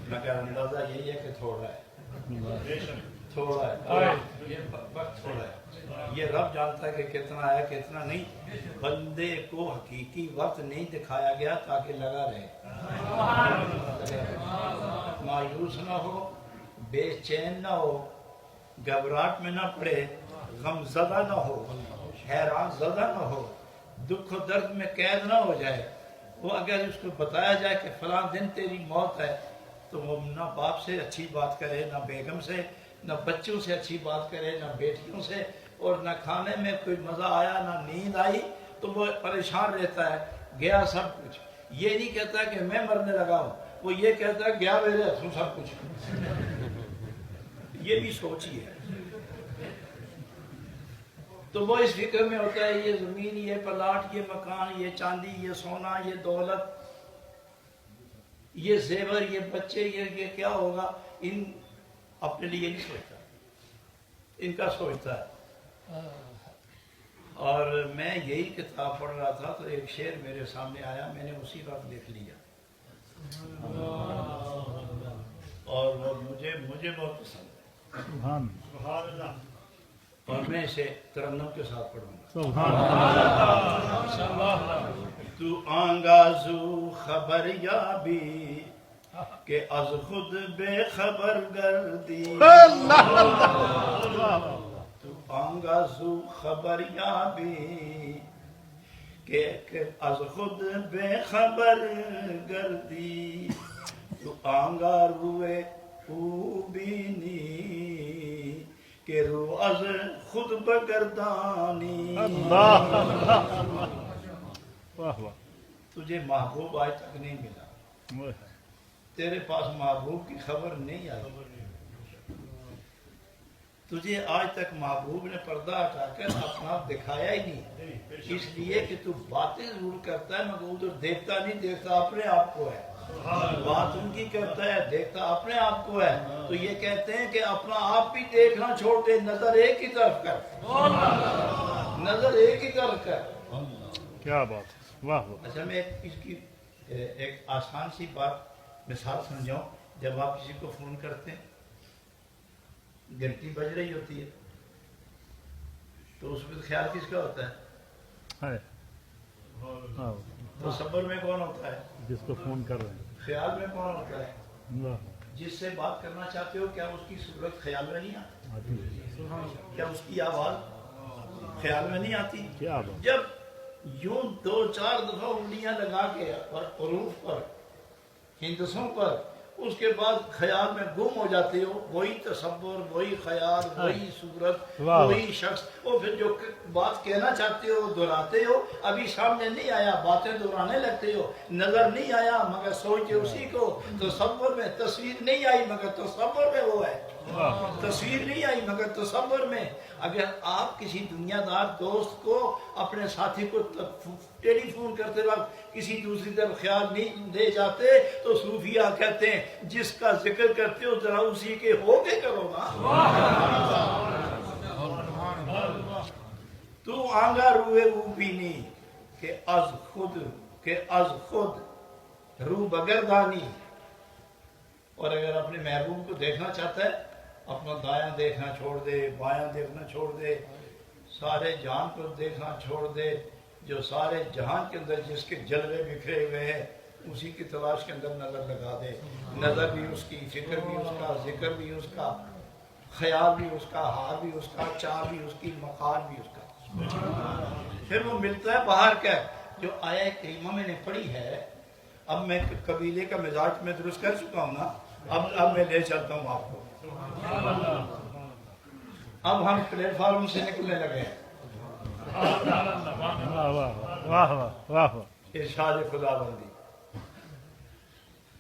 مگر اندازہ یہی ہے کہ تھوڑا ہے، تھوڑا ہے، یہ وقت تھوڑا ہے۔ یہ رب جانتا ہے کہ کتنا ہے کتنا نہیں۔ بندے کو حقیقی وقت نہیں دکھایا گیا تاکہ لگا رہے، مایوس نہ ہو، بے چین نہ ہو، گھبراہٹ میں نہ پڑے، غم زدہ نہ ہو، حیران زدہ نہ ہو، دکھ و درد میں قید نہ ہو جائے۔ وہ اگر اس کو بتایا جائے کہ فلاں دن تیری موت ہے تو وہ نہ باپ سے اچھی بات کرے، نہ بیگم سے، نہ بچوں سے اچھی بات کرے، نہ بیٹیوں سے، اور نہ کھانے میں کوئی مزہ آیا، نہ نیند آئی، تو وہ پریشان رہتا ہے، گیا سب کچھ۔ یہ نہیں کہتا کہ میں مرنے لگا ہوں، وہ یہ کہتا ہے گیا میرے ہاتھوں سب کچھ۔ یہ بھی سوچی ہے تو وہ اس فکر میں ہوتا ہے یہ زمین، یہ پلاٹ، یہ مکان، یہ چاندی، یہ سونا، یہ دولت، یہ زیور، یہ بچے، یہ کیا ہوگا، ان اپنے لیے نہیں سوچتا، ان کا سوچتا ہے۔ اور میں یہی کتاب پڑھ رہا تھا تو ایک شعر میرے سامنے آیا، میں نے اسی وقت لکھ لیا اور وہ مجھے بہت پسند ہے، سبحان اللہ، اور میں اسے ترنم کے ساتھ پڑھوں گا۔ سبحان تو آنگازو خبر یابی کہ از خود بے خبر گردی، تو آنگازو خبر یابی کہ از خود بے خبر گردی، تو آنگا روئے او بینی کہ رو از خود بگردانی۔ واہ واہ، تجھے محبوب آج تک نہیں ملا، تیرے پاس محبوب کی خبر نہیں آئی، تجھے آج تک محبوب نے پردہ ہٹا کر اپنا آپ دکھایا ہی نہیں، اس لیے کہ تو باتیں ضرور کرتا ہے مگر ادھر دیکھتا نہیں، دیکھتا اپنے آپ کو ہے، بات ان کی کرتا ہے، دیکھتا اپنے آپ کو ہے۔ تو یہ کہتے ہیں کہ اپنا آپ بھی دیکھنا چھوڑ دے، نظر ایک ہی طرف کر، نظر ایک ہی طرف کر۔ کیا بات ہے، واہ واہ۔ اچھا میں اس کی ایک آسان سی بات مثال سمجھاؤں، جب آپ کسی کو فون کرتے ہیں، گھنٹی بج رہی ہوتی ہے تو اس وقت خیال کس کا ہوتا ہے؟ تصور میں کون ہوتا ہے؟ جس کو فون کر رہے ہیں۔ خیال میں کون ہوتا ہے؟ واہ، جس سے بات کرنا چاہتے ہو، کیا اس کی صورت خیال میں نہیں آتی؟ کیا اس کی آواز خیال میں نہیں آتی؟ کیا بات، جب یوں 2-4 دفعہ انگلیاں لگا کے اور حروف پر، ہندسوں پر، اس کے بعد خیال میں گم ہو جاتے ہو، وہی تصور، وہی خیال، وہی صورت، وہی شخص، اور پھر جو بات کہنا چاہتے ہو دہراتے ہو، ابھی سامنے نہیں آیا باتیں دہرانے لگتے ہو، نظر نہیں آیا مگر سوچتے اسی کو، تصور میں تصویر نہیں آئی مگر تصور میں وہ ہے، تصویر نہیں آئی مگر تصور میں۔ اگر آپ کسی دنیا دار دوست کو، اپنے ساتھی کو ٹیلی فون کرتے وقت کسی دوسری طرف خیال نہیں لے جاتے تو صوفیہ کہتے ہیں جس کا ذکر کرتے ہو ذرا اسی کے ہو کے کرو نا۔ تو آنگا روئے او بینی کہ از خود رو بگردانی۔ اور اگر اپنے محبوب کو دیکھنا چاہتا ہے، اپنا دایاں دیکھنا چھوڑ دے، بایاں دیکھنا چھوڑ دے، سارے جہان کو دیکھنا چھوڑ دے، جو سارے جہان کے اندر جس کے جلوے بکھرے ہوئے ہیں اسی کی تلاش کے اندر نظر لگا دے۔ نظر بھی اس کی، فکر بھی اس کا، ذکر بھی اس کا، خیال بھی اس کا، حال بھی اس کا، چاہ بھی اس کی، مقال بھی اس کا۔ پھر وہ ملتا ہے باہر کا، جو آیہ کریمہ میں نے پڑھی ہے۔ اب میں قبیلے کا مزاج میں درست کر چکا ہوں نا، اب میں لے چلتا ہوں آپ کو۔ اب ہم پلیٹ فارم سے نکلنے لگے ہیں۔ واہ واہ واہ واہ، ارشاد خدا بندی،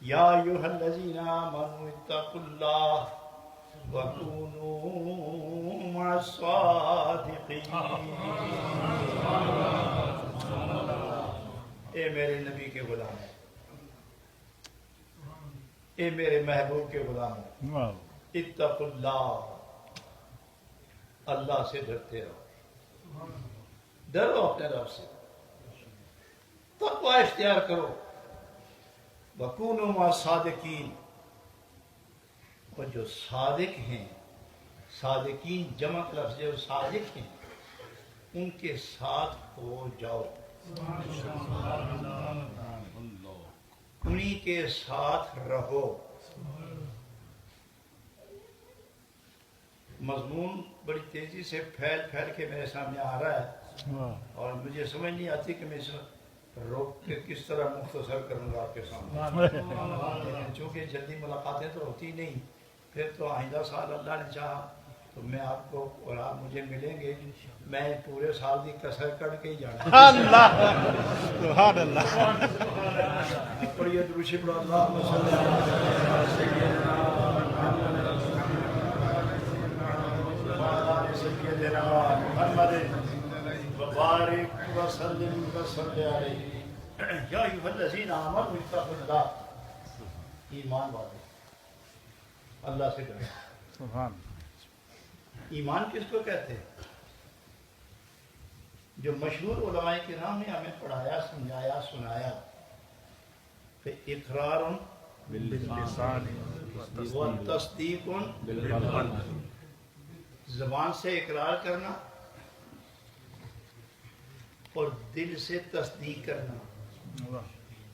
یا ایھا الذین آمنوا اتقوا اللہ وکونوا مع الصادقین۔ اے میرے نبی کے غلام، اے میرے محبوب کے غلام، اتقوا اللہ، اللہ سے ڈرتے رہو، ڈرو اپنے رب سے، تقوی اختیار کرو، وَكُونُوا مَعَ الصَّادِقِينَ، اور جو صادق ہیں، صادقین جمع کا لفظ جو صادق ہیں ان کے ساتھ ہو جاؤ، انہی کے ساتھ رہو۔ مضمون بڑی تیزی سے پھیل پھیل کے میرے سامنے آ رہا ہے اور مجھے سمجھ نہیں آتی کہ میں اس روک کے کس طرح مختصر کروں گا آپ کے سامنے، لیکن چونکہ جلدی ملاقاتیں تو ہوتی نہیں، پھر تو آئندہ سال اللہ نے چاہا تو میں آپ کو اور آپ مجھے ملیں گے، میں پورے سال کی کسر کر کے ہی جانا۔ سبحان اللہ۔ پڑھیے درود شریف اللہم صلی علی سیدنا سیدنا محمد وبارک وسلم وصلی علیہ یا ایھا الذین آمنوا اتقوا اللہ۔ ایمان والے اللہ سے ڈرو۔ سبحان ایمان کس کو کہتے ہیں؟ جو مشہور علماء کرام نے ہمیں پڑھایا، سمجھایا، سنایا کہ اقرار باللسان و تصدیق بالقلب۔ زبان سے اقرار کرنا اور دل سے تصدیق کرنا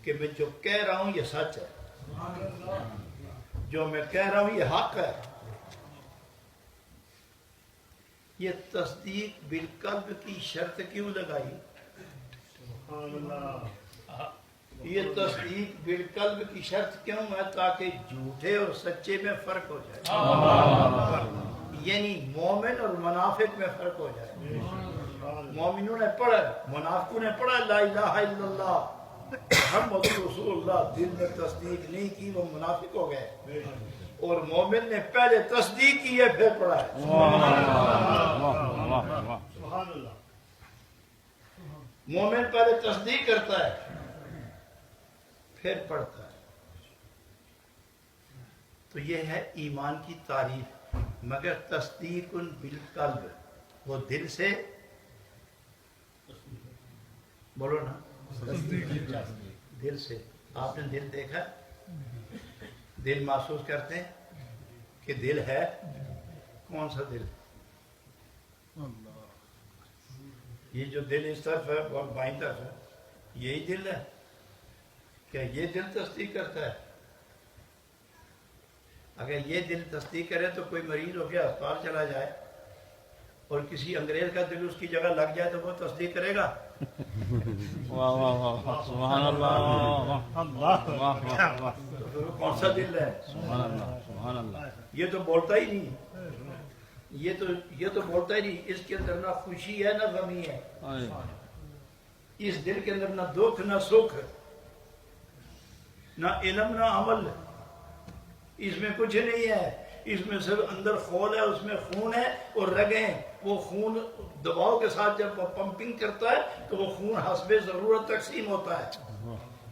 کہ میں جو کہہ رہا ہوں یہ سچ ہے، جو میں کہہ رہا ہوں یہ حق ہے۔ یہ تصدیق بالقلب کی شرط کیوں لگائی؟ یہ تصدیق بالقلب کی شرط کیوں ہے؟ تاکہ جھوٹے اور سچے میں فرق ہو جائے، یعنی مومن اور منافق میں فرق ہو جائے۔ مومنوں نے پڑھا، منافقوں نے پڑھا لا الہ الا اللہ محمد رسول اللہ، دل میں تصدیق نہیں کی، وہ منافق ہو گئے، اور مومن نے پہلے تصدیق کی ہے پھر پڑھا ہے۔ مومن پہلے تصدیق کرتا ہے پھر پڑھتا ہے۔ تو یہ ہے ایمان کی تعریف۔ مگر تصدیق بالقلب، وہ دل سے، بولو نا، دل سے۔ آپ نے دل دیکھا؟ دل محسوس کرتے ہیں کہ دل ہے؟ کون سا دل؟ یہ جو دل اس طرف ہے اور بائیں طرف ہے، یہی دل ہے؟ کیا یہ دل تصدیق کرتا ہے؟ اگر یہ دل تصدیق کرے تو کوئی مریض ہو گیا اسپتال چلا جائے اور کسی انگریز کا دل اس کی جگہ لگ جائے تو وہ تصدیق کرے گا؟ واہ واہ واہ سبحان اللہ اللہ۔ تو پھر وہ کون سا دل ہے؟ سبحان اللہ سبحان اللہ۔ یہ تو بولتا ہی نہیں، یہ تو بولتا ہی نہیں۔ اس کے اندر نہ خوشی ہے نہ غمی ہے، اس دل کے اندر نہ دکھ نہ سکھ، نہ علم نہ عمل، اس میں کچھ نہیں ہے۔ اس میں صرف اندر خول ہے، اس میں خون ہے اور رگیں۔ وہ خون دباؤ کے ساتھ جب پمپنگ کرتا ہے تو وہ خون حسب ضرورت تقسیم ہوتا ہے،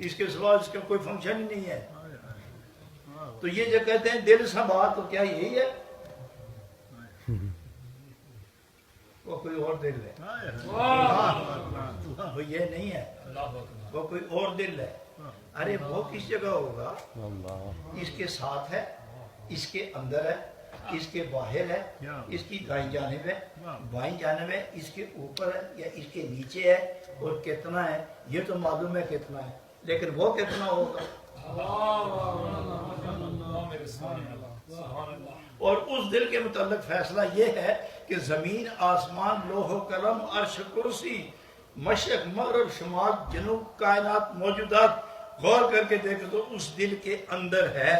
اس کے سوا اس کا کوئی فنکشن ہی نہیں ہے۔ تو یہ جو کہتے ہیں دل سنبھال، تو کیا یہی ہے؟ وہ کوئی اور دل ہے، وہ یہ نہیں ہے، وہ کوئی اور دل ہے۔ ارے وہ کس جگہ ہوگا؟ اس کے ساتھ ہے، اس کے اندر ہے، اس کے باہر ہے، اس کی دائیں جانب ہے، بائیں جانب ہے، اس کے اوپر ہے یا اس کے نیچے ہے، اور کتنا ہے یہ تو معلوم ہے کتنا ہے، لیکن وہ کتنا ہوگا؟ اور اس دل کے متعلق فیصلہ یہ ہے کہ زمین، آسمان، لوح و قلم، عرش، کرسی، مشرق، مغرب، شمال، جنوب، کائنات، موجودات، غور کر کے دیکھو تو اس دل کے اندر ہے،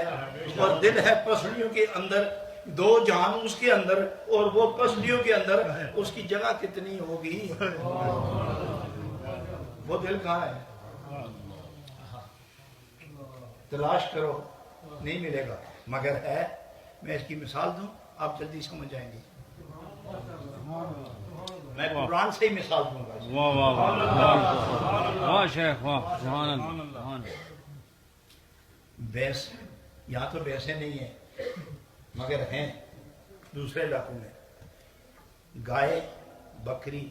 اور دل ہے پسلیوں کے اندر، دو جہان اس کے اندر، اور وہ پسلیوں کے اندر، اس کی جگہ کتنی ہوگی؟ وہ دل کہاں ہے؟ تلاش کرو، نہیں ملے گا، مگر ہے۔ میں اس کی مثال دوں، آپ جلدی سمجھ جائیں گے۔ میں قرآن سے ہی مثال دوں گا۔ واہ واہ واہ واہ شیخ واہ سبحان اللہ۔ بھینس، یہاں تو بھینسیں نہیں ہیں مگر ہیں دوسرے علاقوں میں۔ گائے، بکری،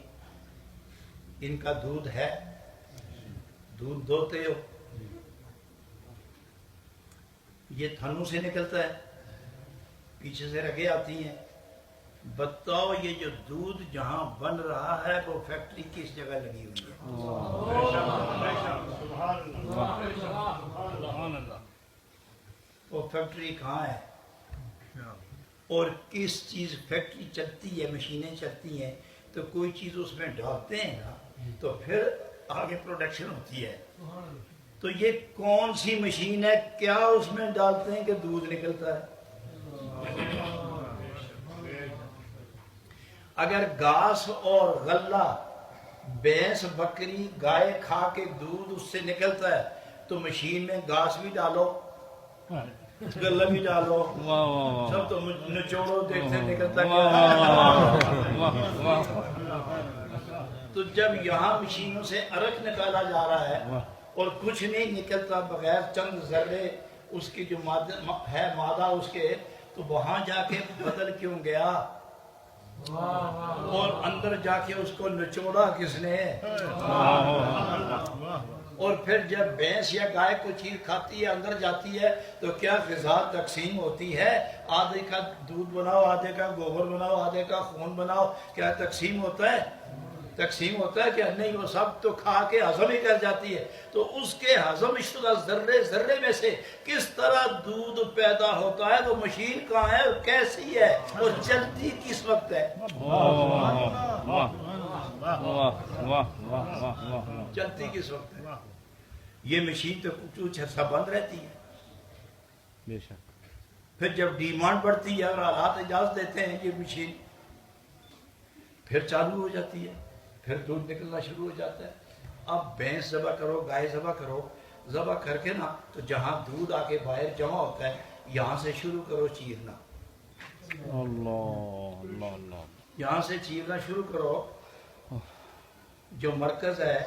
ان کا دودھ ہے، دودھ دوتے ہو، یہ تھنوں سے نکلتا ہے، پیچھے سے رگیں آتی ہیں. بتاؤ یہ جو دودھ جہاں بن رہا ہے وہ فیکٹری کس جگہ لگی ہوئی ہے؟ وہ فیکٹری کہاں ہے اور کس چیز فیکٹری چلتی ہے، مشینیں چلتی ہیں تو کوئی چیز اس میں ڈالتے ہیں نا تو پھر آگے پروڈکشن ہوتی ہے. تو یہ کون سی مشین ہے، کیا اس میں ڈالتے ہیں کہ دودھ نکلتا ہے؟ اگر گھاس اور غلہ بھینس بکری گائے کھا کے دودھ اس سے نکلتا ہے تو مشین میں گھاس بھی ڈالو غلہ بھی ڈالو واہ واہ واہ سب تو نچوڑو دیکھتے ہیں نکلتا واہ کیا ہے. واہ واہ تو جب یہاں مشینوں سے عرق نکالا جا رہا ہے اور کچھ نہیں نکلتا بغیر چند ذرے اس کی جو مادہ اس کے، تو وہاں جا کے بدل کیوں گیا اور اندر جا کے اس کو نچوڑا کس نے؟ اور پھر جب بھینس یا گائے کو چیز کھاتی ہے اندر جاتی ہے تو کیا غذا تقسیم ہوتی ہے؟ آدھے کا دودھ بناؤ، آدھے کا گوبر بناؤ، آدھے کا خون بناؤ، کیا تقسیم ہوتا ہے؟ تقسیم ہوتا ہے کہ نہیں، وہ سب تو کھا کے ہضم ہی کر جاتی ہے. تو اس کے ہضم شدہ ذرے ذرے میں سے کس طرح دودھ پیدا ہوتا ہے؟ وہ مشین کہاں ہے اور کیسی ہے اور چلتی کس وقت ہے؟ چلتی کس وقت ہے؟ یہ مشین تو کچھ عرصہ بند رہتی ہے، بے شک. پھر جب ڈیمانڈ بڑھتی ہے اور حالات اجازت دیتے ہیں یہ مشین پھر چالو ہو جاتی ہے، پھر دودھ نکلنا شروع ہو جاتا ہے. اب بھینس ذبح کرو، گائے ذبح کرو، ذبح کر کے نا تو جہاں دودھ آ کے باہر جمع ہوتا ہے یہاں سے شروع کرو چیرنا. اللہ اللہ اللہ. یہاں سے چیرنا شروع کرو. جو مرکز ہے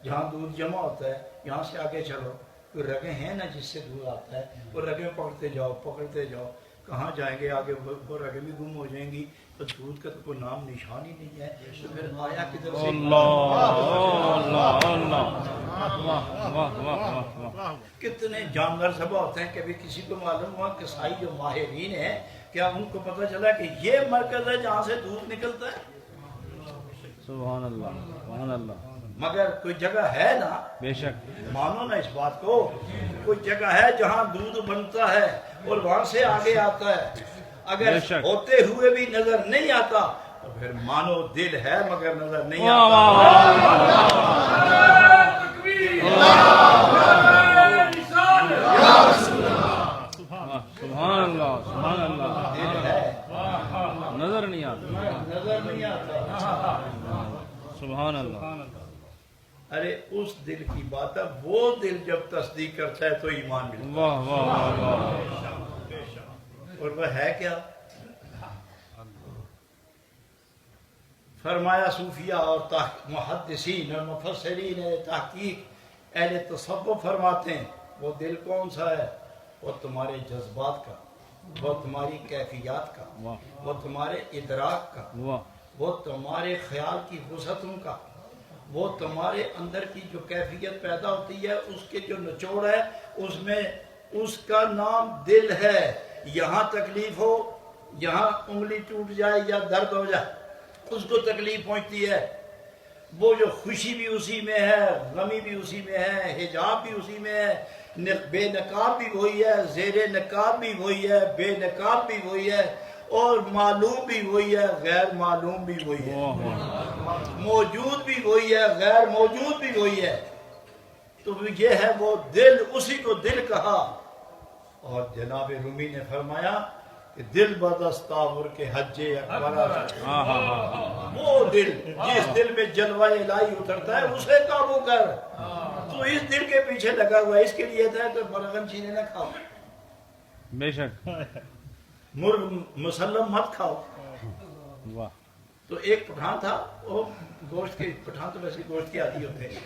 جہاں دودھ جمع ہوتا ہے یہاں سے آگے چلو. کوئی رگیں ہیں نا جس سے دودھ آتا ہے، وہ رگیں پکڑتے جاؤ پکڑتے جاؤ. کہاں جائیں گے آگے؟ وہ رگیں بھی گم ہو جائیں گی تو دودھ کا تو کوئی نام نشان ہی نہیں ہے. تو پھر آیا کدھر سے؟ اللہ اللہ. کتنے جانور ذبح ہوتے ہیں. کبھی کسی کو معلوم ہوا کسائی جو ماہرین ہیں کیا ان کو پتہ چلا کہ یہ مرکز ہے جہاں سے دودھ نکلتا ہے؟ سبحان اللہ سبحان اللہ. مگر کوئی جگہ ہے نا، بے شک. مانو نا اس بات کو، کوئی جگہ ہے جہاں دودھ بنتا ہے اور وہاں سے آگے آتا ہے. اگر بے شک. ہوتے ہوئے بھی نظر نہیں آتا تو پھر مانو دل ہے مگر نظر نہیں واہ آتا. سبحان اللہ سبحان اللہ. دل ہے نظر نہیں آتا. نظر نہیں آتا. سبحان اللہ. ارے اس دل کی بات ہے، وہ دل جب تصدیق کرتا ہے تو ایمان ملتا ہے. واہ واہ واہ. اور وہ ہے کیا؟ فرمایا صوفیہ اور محدثین اور مفسرین تحقیق اہل تصوف فرماتے ہیں وہ دل کون سا ہے؟ وہ تمہارے جذبات کا، وہ تمہاری کیفیات کا، وہ تمہارے ادراک کا، وہ تمہارے خیال کی وسعتوں کا، وہ تمہارے اندر کی جو کیفیت پیدا ہوتی ہے اس کے جو نچوڑ ہے اس میں اس کا نام دل ہے. یہاں تکلیف ہو، یہاں انگلی ٹوٹ جائے یا درد ہو جائے اس کو تکلیف پہنچتی ہے. وہ جو خوشی بھی اسی میں ہے، غمی بھی اسی میں ہے، حجاب بھی اسی میں ہے، بے نقاب بھی وہی ہے، زیر نقاب بھی وہی ہے، بے نقاب بھی وہی ہے، اور معلوم بھی وہی ہے، غیر معلوم بھی وہی ہے، موجود بھی وہی ہے، غیر موجود بھی وہی ہے. تو یہ ہے وہ دل، اسی کو دل کہا. اور جناب رومی نے فرمایا کہ دل بدستاور کے حج اکبر. وہ دل جس دل میں جلوہ الہی اترتا ہے اسے قابو کر. تو اس دل کے پیچھے لگا ہوا ہے، اس کے لیے تھا کہ مرغن چینے نہ کھاؤ، بے شک. مرغ مسلم مت کھاؤ. واہ. تو ایک پٹھان تھا، وہ گوشت کے پٹھان تو ویسے گوشت کے عادی ہوتے ہیں.